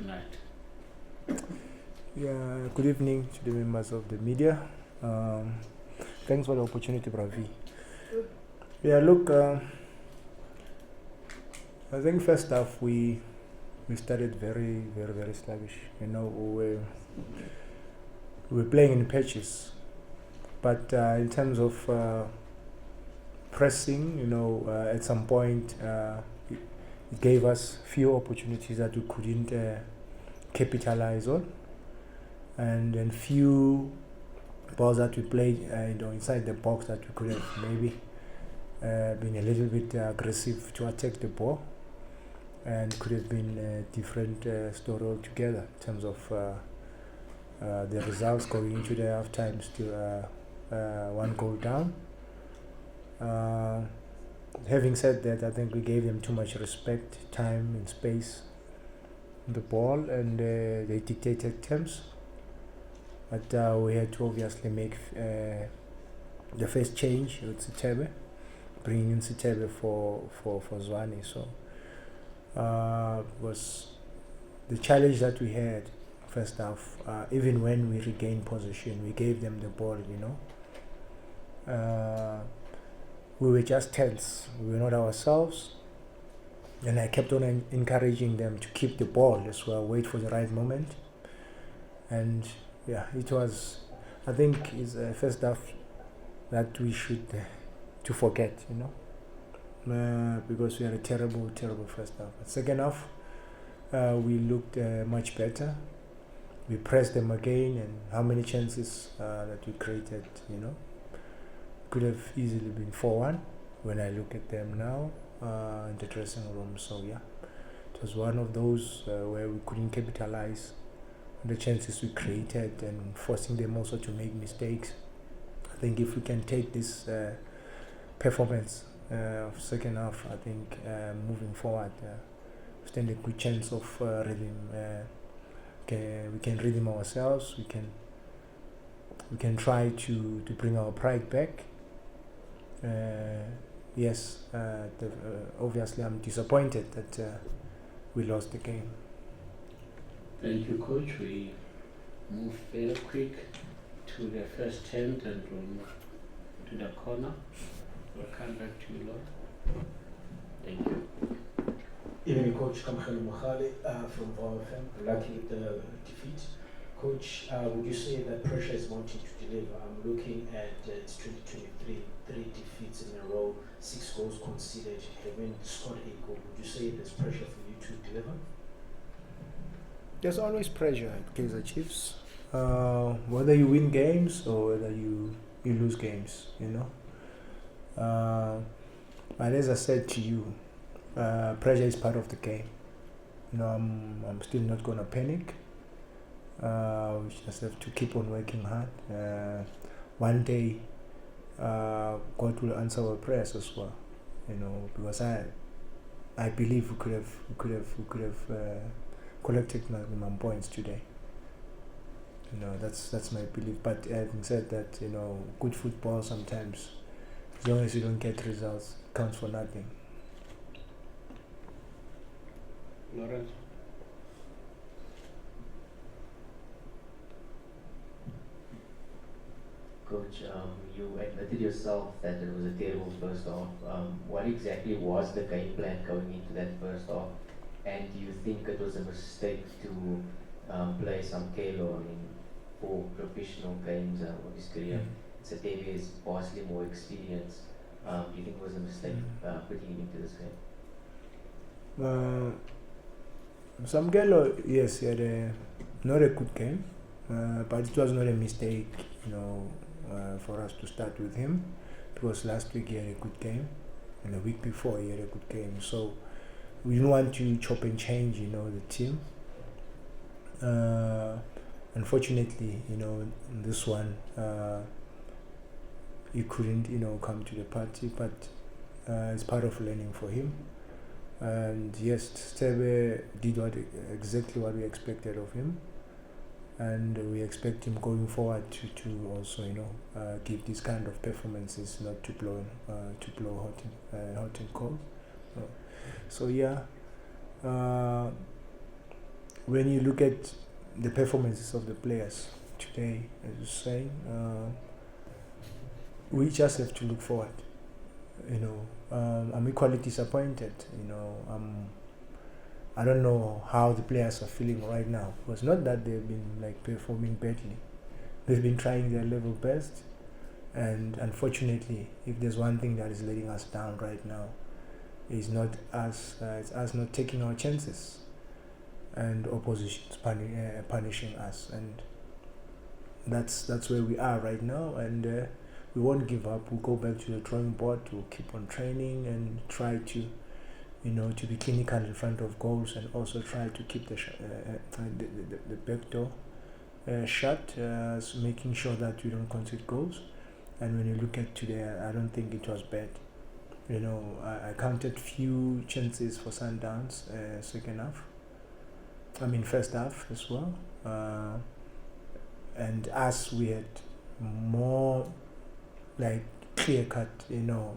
tonight? Yeah, good evening to the members of the media. Thanks for the opportunity, Bravi. Yeah, look, I think first off we started very sluggish. We were playing in patches, but in terms of pressing, at some point it gave us few opportunities that we couldn't capitalize on, and then few balls that we played inside the box that we could have maybe been a little bit aggressive to attack the ball, and could have been a different story altogether in terms of the results going into the half time, still one goal down. Having said that, I think we gave them too much respect, time and space on the ball, and they dictated terms. But we had to obviously make the first change with Sitebe, bringing in Sitebe for Zwane. So was the challenge that we had first half. Even when we regained possession, we gave them the ball. We were just tense. We were not ourselves, and I kept on encouraging them to keep the ball as well, wait for the right moment. And yeah, it was, I think, is a first half that we should to forget, because we had a terrible first half. But second half, we looked much better. We pressed them again, and how many chances that we created, could have easily been 4-1 when I look at them now in the dressing room. So yeah, it was one of those where we couldn't capitalize on the chances we created and forcing them also to make mistakes. I think if we can take this performance of second half, I think moving forward, we stand a good chance of rhythm. We can redeem ourselves. We can try to bring our pride back. Yes, obviously I'm disappointed that we lost the game. Thank you, Coach. We move very quick to the first tent and we'll move to the corner. We'll come back to you, Lord. Thank you. Evening, Coach Kamkhele Mohale from VOFM. Lucky with the defeat. Coach, would you say that pressure is mounting to deliver? I'm looking at it's 2023, 3 defeats in a row, 6 goals conceded, haven't scored a goal. Would you say there's pressure for you to deliver? There's always pressure at Kaizer Chiefs, whether you win games or whether you lose games, But as I said to you, pressure is part of the game. I'm still not going to panic. We just have to keep on working hard. One day, God will answer our prayers as well. Because I believe we could have collected maximum points today. That's my belief. But having said that, good football sometimes, as long as you don't get results, counts for nothing. Lawrence? Coach, you admitted yourself that it was a terrible first half. What exactly was the game plan going into that first half? And do you think it was a mistake to play some Kalo? For professional games of his career, Sitebe is vastly more experienced. Do you think it was a mistake putting him into this game? Samgelo, yes, he had not a good game, but it was not a mistake, for us to start with him, because last week he had a good game, and the week before he had a good game. So we didn't want to chop and change, the team. Unfortunately, in this one, he couldn't, come to the party, but it's part of learning for him. And yes, Stebe did exactly what we expected of him, and we expect him going forward to also, give these kind of performances, not to blow hot and cold. So yeah, when you look at the performances of the players today, as you're saying, we just have to look forward. I'm equally disappointed. I don't know how the players are feeling right now. It's not that they've been like performing badly. They've been trying their level best, and unfortunately, if there's one thing that is letting us down right now, it's not us. It's us not taking our chances, and opposition's punishing us, and that's where we are right now. And we won't give up. We'll go back to the drawing board. We'll keep on training and try to, to be clinical in front of goals, and also try to keep the back door shut, making sure that we don't concede goals. And when you look at today, I don't think it was bad. I counted few chances for Sundowns first half as well. And us, we had more like clear cut,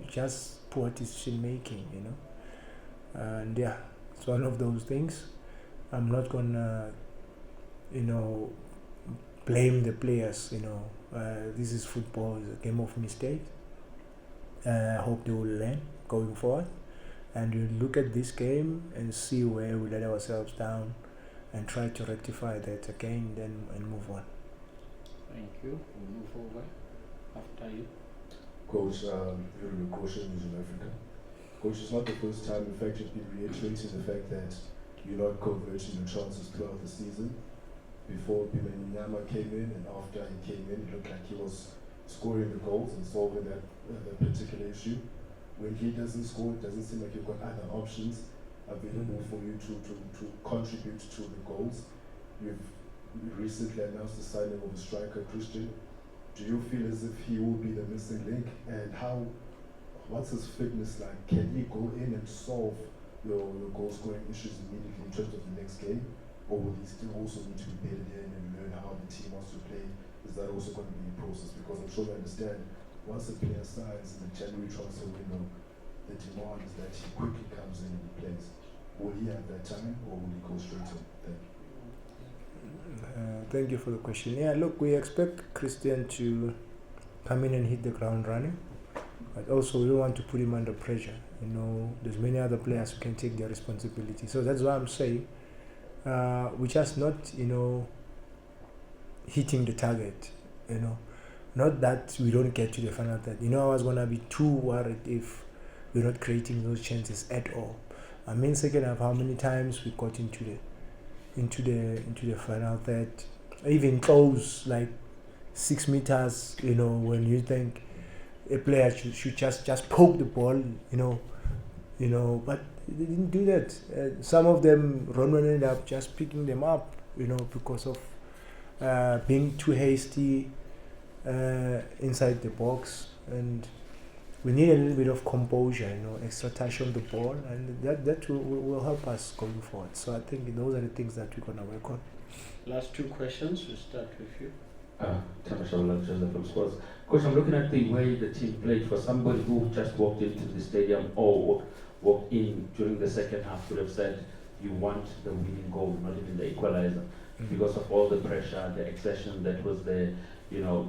just poor decision making, and yeah, it's one of those things. I'm not gonna, blame the players. This is football, it's a game of mistakes. I hope they will learn going forward, and we'll look at this game and see where we let ourselves down, and try to rectify that again, and move on. Thank you. We'll move over. After you. Coach, very caution in South Africa. Coach, it's not the first time. In fact, you've been reiterating the fact that you're not converting your chances throughout the season. Before Nyama came in, and after he came in, it looked like he was scoring the goals and solving that particular issue. When he doesn't score, it doesn't seem like you've got other options available for you to contribute to the goals. You've recently announced the signing of a striker, Christian. Do you feel as if he will be the missing link? And what's his fitness like? Can he go in and solve your goal scoring issues immediately in terms of the next game? Or will he still also need to be bedded in and learn how the team wants to play? Is that also going to be a process? Because I'm sure you understand, once a player signs in the January transfer window, the demand is that he quickly comes in and he plays. Will he have that time, or will he go straight in? Thank you. Thank you for the question. Yeah, look, we expect Christian to come in and hit the ground running, but also we don't want to put him under pressure. There's many other players who can take their responsibility. So that's why I'm saying we're just not, hitting the target. Not that we don't get to the final third. I was gonna be too worried if we're not creating those chances at all. Second half, how many times we got into the final third, even close, like 6 meters, when you think a player should just poke the ball, but they didn't do that. Some of them, Ronwen ended up just picking them up, because of being too hasty inside the box. And we need a little bit of composure, extra touch on the ball, and that will help us going forward. So I think those are the things that we're going to work on. Last two questions, we'll start with you. Coach, I'm looking at the way the team played. For somebody who just walked into the stadium or walked in during the second half, would have said you want the winning goal, not even the equalizer, because of all the pressure, the exertion that was there. Your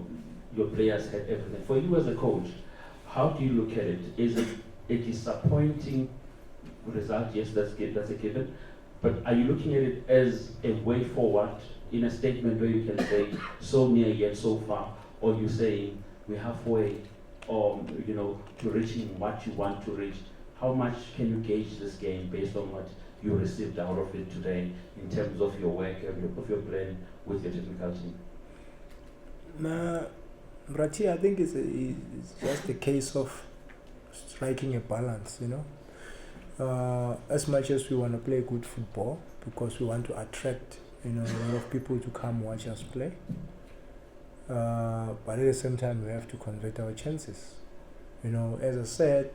players had everything. For you as a coach, how do you look at it? Is it a disappointing result? Yes, that's a given. But are you looking at it as a way forward in a statement where you can say, so near yet so far? Or you saying, we're halfway, to reaching what you want to reach? How much can you gauge this game based on what you received out of it today in terms of your work and of your plan with your technical team? Brati, I think it's just a case of striking a balance, As much as we want to play good football, because we want to attract, a lot of people to come watch us play. But at the same time, we have to convert our chances. As I said,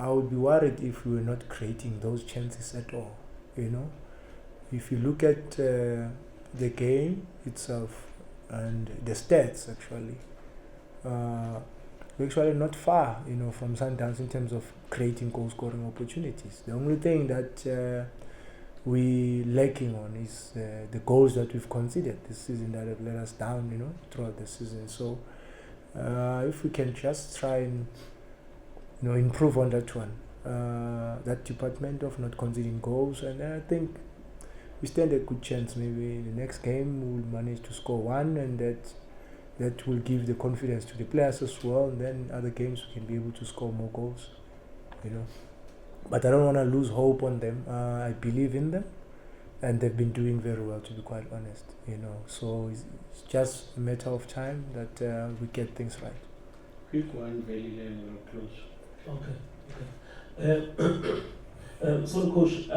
I would be worried if we were not creating those chances at all. If you look at the game itself and the stats, actually, we're actually not far, from Sundowns in terms of creating goal-scoring opportunities. The only thing that we lacking on is the goals that we've conceded this season that have let us down, you know, throughout the season. So if we can just try and, you know, improve on that one, that department of not conceding goals, and I think we stand a good chance. Maybe in the next game we'll manage to score one, and that will give the confidence to the players as well. And then other games we can be able to score more goals, you know. But I don't want to lose hope on them. I believe in them, and they've been doing very well, to be quite honest, you know. So it's just a matter of time that we get things right. Quick one, very then we'll close. Okay. So, Coach,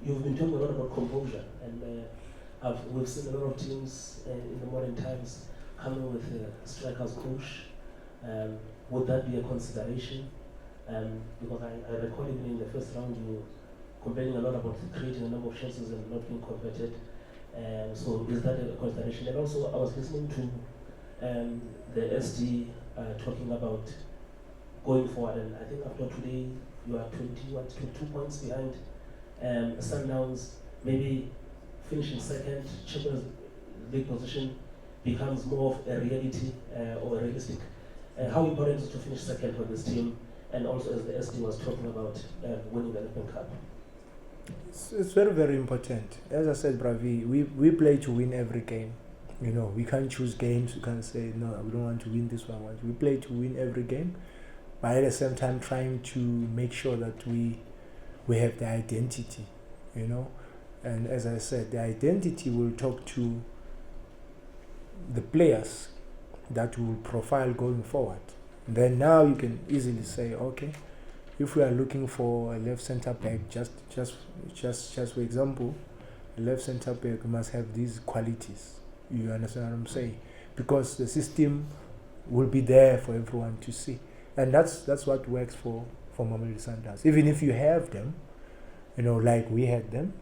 you've been talking a lot about composure, and we've seen a lot of teams in the modern times coming with a strikers coach. Would that be a consideration? Because I recall even in the first round you complaining a lot about creating a number of chances and not being converted. So is that a consideration? And also I was listening to the SD talking about going forward, and I think after today you are 22 points behind Sundowns. Maybe finishing second, Champions League position becomes more of a reality or realistic. How important is it to finish second for this team? And also, as the SD was talking about winning the African Cup. It's very, very important. As I said, Bravi, we play to win every game. You know, we can't choose games. We can't say, no, we don't want to win this one. We play to win every game, but at the same time trying to make sure that we have the identity, you know. And as I said, the identity will talk to the players that will profile going forward. Then now you can easily say, okay, if we are looking for a left center back, just for example, a left center back must have these qualities. You understand what I'm saying? Because the system will be there for everyone to see, and that's what works for Mamelodi Sundowns. Even if you have them, you know, like we had them,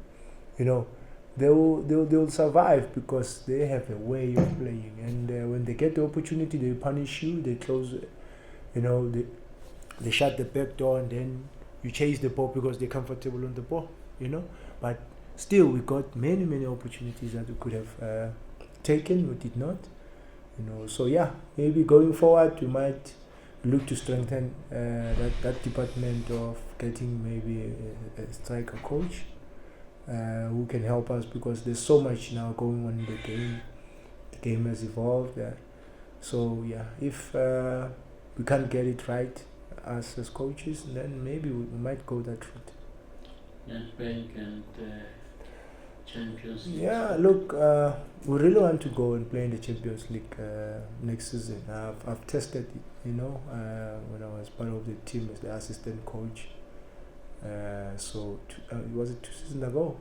you know, they'll survive because they have a way of playing, and when they get the opportunity, they punish you, they close. You know, they shut the back door, and then you chase the ball because they're comfortable on the ball, you know. But still, we got many opportunities that we could have taken, we did not, you know. So yeah, maybe going forward, we might look to strengthen that department of getting maybe a striker coach who can help us, because there's so much now going on in the game. The game has evolved. So yeah, if we can't get it right as coaches, then maybe we might go that route. Nedbank and Champions League. Yeah, look, we really want to go and play in the Champions League next season. I've tested it, you know, when I was part of the team as the assistant coach. Was it 2 seasons ago?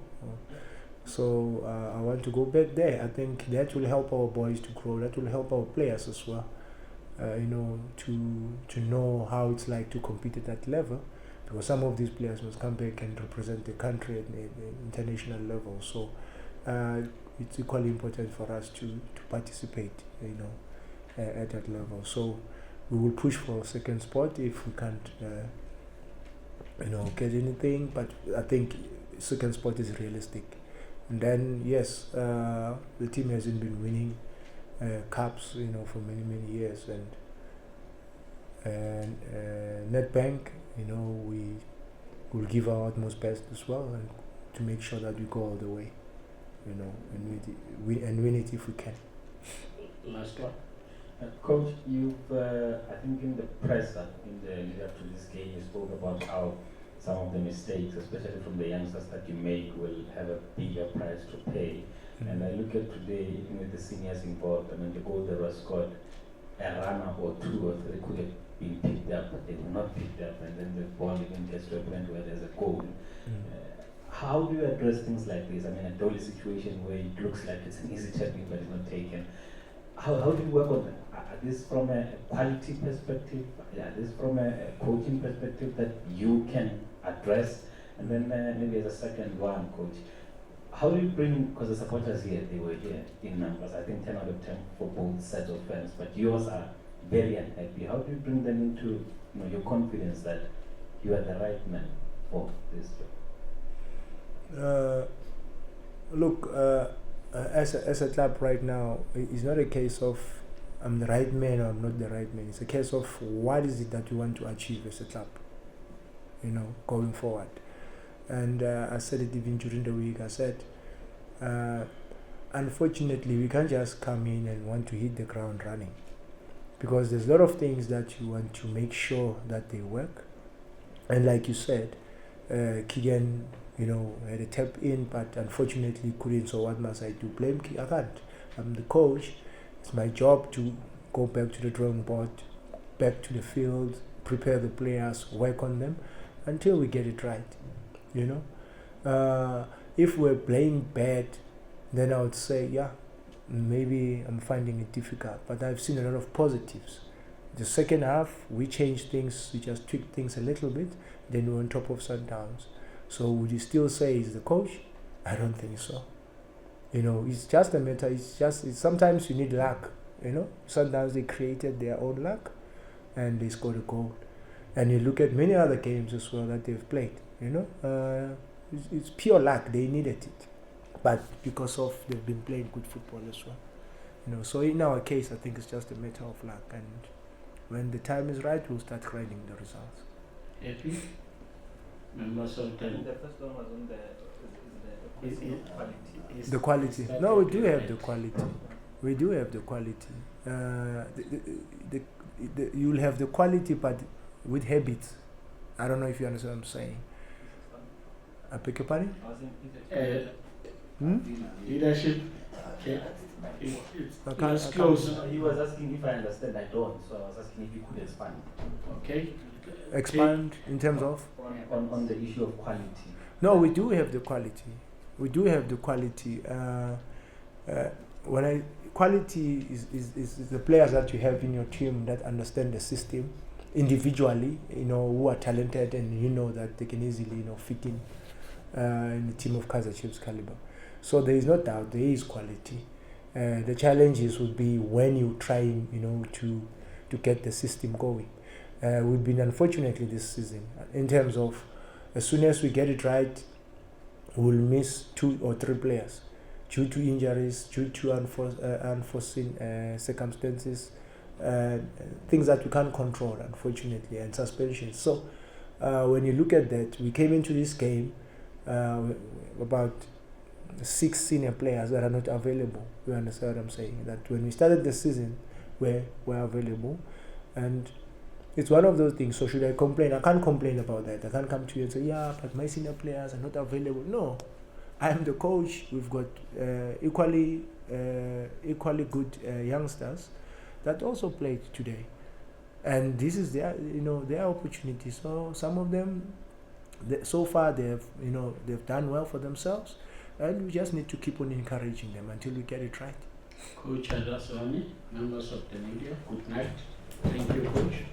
So I want to go back there. I think that will help our boys to grow. That will help our players as well. You know, to know how it's like to compete at that level, because some of these players must come back and represent the country at the international level. So it's equally important for us to participate, you know, at that level. So we will push for a second spot if we can't, you know, get anything. But I think second spot is realistic. And then yes, the team hasn't been winning cups, you know, for many years, and Nedbank, you know, we will give our utmost best as well, and to make sure that we go all the way, you know, and win it if we can. Last one. Coach, you've I think in the press in the lead up to this game, you spoke about how some of the mistakes, especially from the youngsters that you make, will have a bigger price to pay. And I look at today, even with the seniors involved, I mean, the goal that was scored, a runner or 2 or 3 could have been picked up, but they were not picked up, and then the ball even gets to a point where there's a goal. How do you address things like this? I mean, a dolly situation where it looks like it's an easy technique, but it's not taken. How do you work on that? This from a quality perspective? This from a coaching perspective that you can address? And then maybe as a second one, coach, how do you bring, because the supporters here, they were here in numbers, I think 10 out of 10 for both sets of fans, but yours are very unhappy. How do you bring them into, you know, your confidence that you are the right man for this job? Look, as a club right now, it's not a case of I'm the right man or I'm not the right man. It's a case of what is it that you want to achieve as a club, going forward. And I said it even during the week. I said, unfortunately, we can't just come in and want to hit the ground running, because there's a lot of things that you want to make sure that they work. And like you said, Keegan, had a tap in, but unfortunately couldn't. So what must I do? Blame Keegan? I can't. I'm the coach. It's my job to go back to the drawing board, back to the field, prepare the players, work on them until we get it right. If we're playing bad, then I would say, yeah, maybe I'm finding it difficult. But I've seen a lot of positives. The second half, we changed things, we just tweaked things a little bit, then we're on top of Sundowns. So would you still say he's the coach? I don't think so. It's just a matter, sometimes you need luck, Sundowns, they created their own luck and they scored a goal. And you look at many other games as well that they've played, it's pure luck, they needed it. But because of they've been playing good football as well. So in our case, I think it's just a matter of luck. And when the time is right, we'll start writing the results. Happy? Members of the... The first one was on the quality. The quality. No, we do have the quality. We do have the quality. You'll have the quality, but with habits. I don't know if you understand what I'm saying. I beg your pardon? Leadership. It's close. He was asking if I understand. I don't. So I was asking if you could expand. Okay. Expand in terms of? On the issue of quality. No, we do have the quality. We do have the quality. Quality is the players that you have in your team that understand the system individually, who are talented, and that they can easily, fit in the team of Kaizer Chiefs caliber. So there is no doubt there is quality. The challenges would be when you try, to get the system going. We've been unfortunately this season in terms of as soon as we get it right, we'll miss 2 or 3 players due to injuries, due to unforeseen circumstances, things that we can't control, unfortunately, and suspensions. So when you look at that, we came into this game about 6 senior players that are not available. You understand what I'm saying? That when we started the season, were available, and it's one of those things. So should I complain? I can't complain about that. I can't come to you and say, yeah, but my senior players are not available. No, I am the coach. We've got equally good youngsters that also played today, and this is their opportunity. So some of them, so far they've done well for themselves, and we just need to keep on encouraging them until we get it right. Coach Arthur Zwane, members of the media, good night. Thank you, Coach.